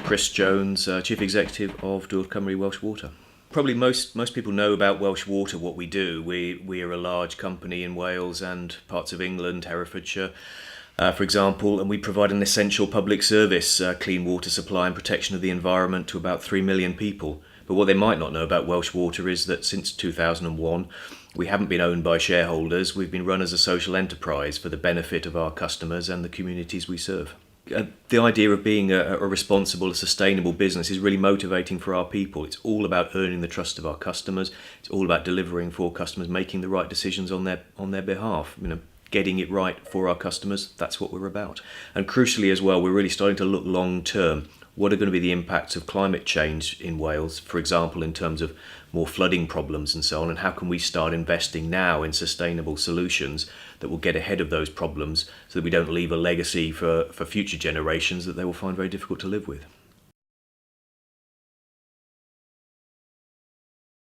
Chris Jones, Chief Executive of Dŵr Cymru-Welsh Water. Probably most people know about Welsh Water, what we do. We are a large company in Wales and parts of England, Herefordshire, for example, and we provide an essential public service, clean water supply and protection of the environment to about 3 million people. But what they might not know about Welsh Water is that since 2001, we haven't been owned by shareholders. We've been run as a social enterprise for the benefit of our customers and the communities we serve. The idea of being a responsible, sustainable business is really motivating for our people. It's all about earning the trust of our customers. It's all about delivering for customers, making the right decisions on their behalf. Getting it right for our customers. That's what we're about. And crucially as well, we're really starting to look long term. What are going to be the impacts of climate change in Wales, for example, in terms of more flooding problems and so on, and how can we start investing now in sustainable solutions that will get ahead of those problems so that we don't leave a legacy for future generations that they will find very difficult to live with.